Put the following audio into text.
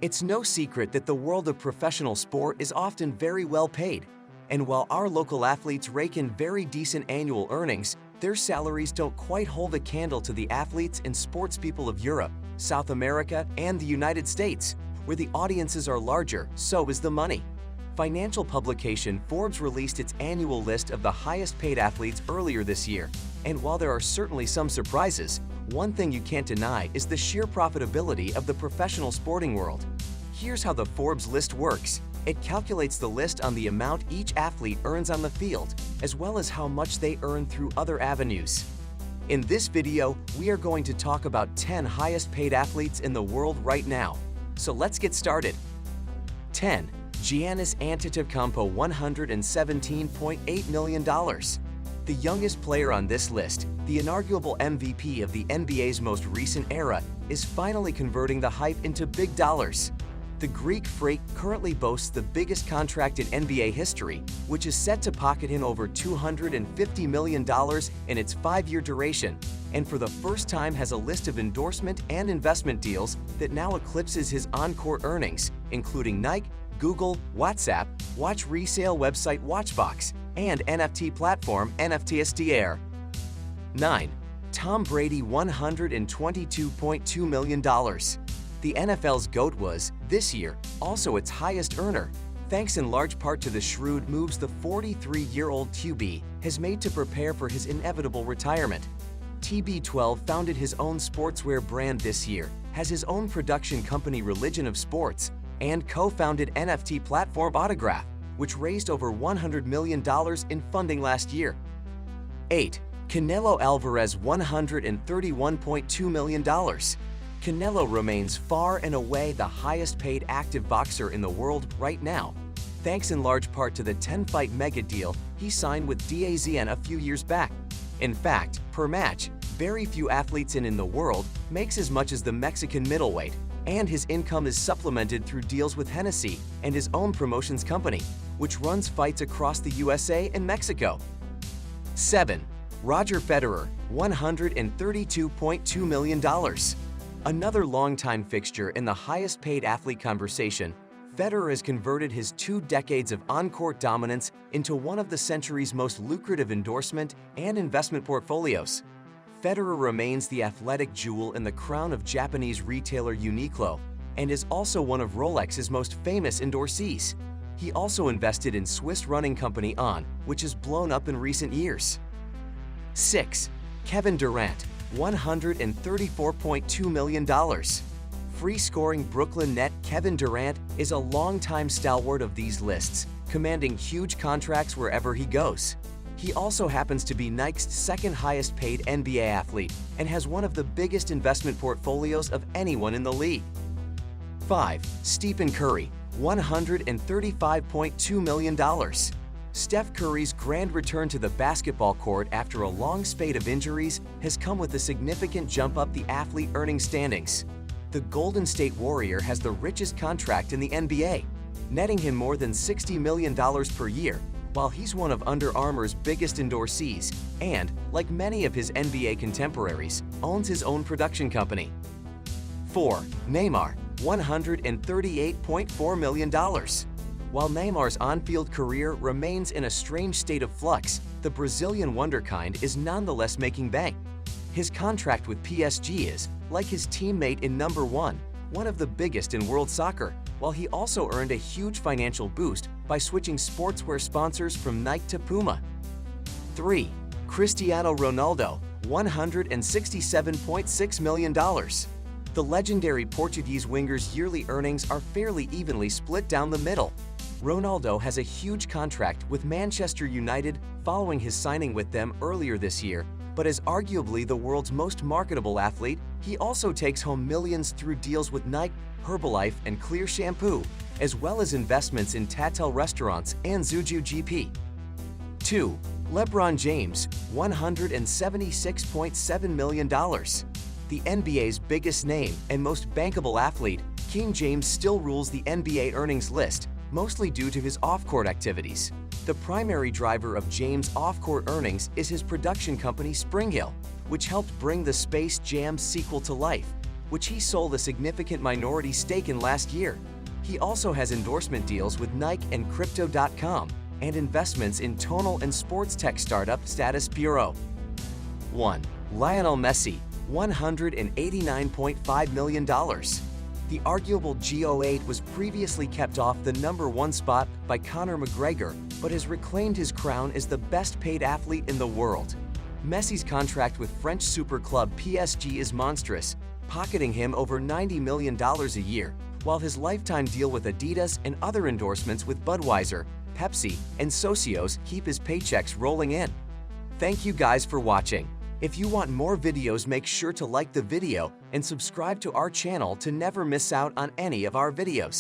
It's no secret that the world of professional sport is often very well paid. And while our local athletes rake in very decent annual earnings, their salaries don't quite hold a candle to the athletes and sports people of Europe, South America, and the United States, where the audiences are larger, so is the money. Financial publication Forbes released its annual list of the highest paid athletes earlier this year. And while there are certainly some surprises, one thing you can't deny is the sheer profitability of the professional sporting world. Here's how the Forbes list works. It calculates the list on the amount each athlete earns on the field, as well as how much they earn through other avenues. In this video, we are going to talk about 10 highest paid athletes in the world right now. So let's get started. 10. Giannis Antetokounmpo, $117.8 million. The youngest player on this list, the inaugural MVP of the NBA's most recent era, is finally converting the hype into big dollars. The Greek freak currently boasts the biggest contract in NBA history, which is set to pocket him over $250 million in its 5-year duration, and for the first time has a list of endorsement and investment deals that now eclipses his on-court earnings, including Nike, Google, WhatsApp, watch resale website Watchbox, and NFT platform NFTSDR. 9. Tom Brady, $122.2 million. The NFL's GOAT was, this year, also its highest earner, thanks in large part to the shrewd moves the 43-year-old QB has made to prepare for his inevitable retirement. TB12 founded his own sportswear brand this year, has his own production company Religion of Sports, and co-founded NFT platform Autograph, which raised over $100 million in funding last year. 8. Canelo Alvarez, $131.2 million. Canelo remains far and away the highest-paid active boxer in the world right now, thanks in large part to the 10-fight mega deal he signed with DAZN a few years back. In fact, per match, very few athletes in the world makes as much as the Mexican middleweight, and his income is supplemented through deals with Hennessy and his own promotions company, which runs fights across the USA and Mexico. 7. Roger Federer, $132.2 million. Another longtime fixture in the highest-paid athlete conversation, Federer has converted his 2 decades of on-court dominance into one of the century's most lucrative endorsement and investment portfolios. Federer remains the athletic jewel in the crown of Japanese retailer Uniqlo and is also one of Rolex's most famous endorsees. He also invested in Swiss running company On, which has blown up in recent years. 6. Kevin Durant, $134.2 million. Free-scoring Brooklyn net Kevin Durant is a longtime stalwart of these lists, commanding huge contracts wherever he goes. He also happens to be Nike's second highest paid NBA athlete and has one of the biggest investment portfolios of anyone in the league. 5. Stephen Curry, $135.2 million. Steph Curry's grand return to the basketball court after a long spate of injuries has come with a significant jump up the athlete earning standings. The Golden State Warrior has the richest contract in the NBA, netting him more than $60 million per year, while he's one of Under Armour's biggest endorsees and, like many of his NBA contemporaries, owns his own production company. 4. Neymar, $138.4 million. While Neymar's on-field career remains in a strange state of flux, the Brazilian wonderkind is nonetheless making bank. His contract with PSG is, like his teammate in number 1, one of the biggest in world soccer, while he also earned a huge financial boost by switching sportswear sponsors from Nike to Puma. 3. Cristiano Ronaldo, $167.6 million. The legendary Portuguese winger's yearly earnings are fairly evenly split down the middle. Ronaldo has a huge contract with Manchester United following his signing with them earlier this year, but as arguably the world's most marketable athlete, he also takes home millions through deals with Nike, Herbalife, and Clear Shampoo, as well as investments in Tatel Restaurants and Zuju GP. 2. LeBron James, $176.7 million. The NBA's biggest name and most bankable athlete, King James still rules the NBA earnings list, mostly due to his off-court activities. The primary driver of James' off-court earnings is his production company SpringHill, which helped bring the Space Jam sequel to life, which he sold a significant minority stake in last year. He also has endorsement deals with Nike and Crypto.com and investments in tonal and sports tech startup Status Bureau. 1. Lionel Messi, $189.5 million. The arguable GOAT was previously kept off the #1 spot by Conor McGREGGOR, but has reclaimed his crown as the best-paid athlete in the world. Messi's contract with French super club PSG is monstrous, pocketing him over $90 million a year, while his lifetime deal with Adidas and other endorsements with Budweiser, Pepsi, and Socios keep his paychecks rolling in. Thank you guys for watching. If you want more videos, make sure to like the video and subscribe to our channel to never miss out on any of our videos.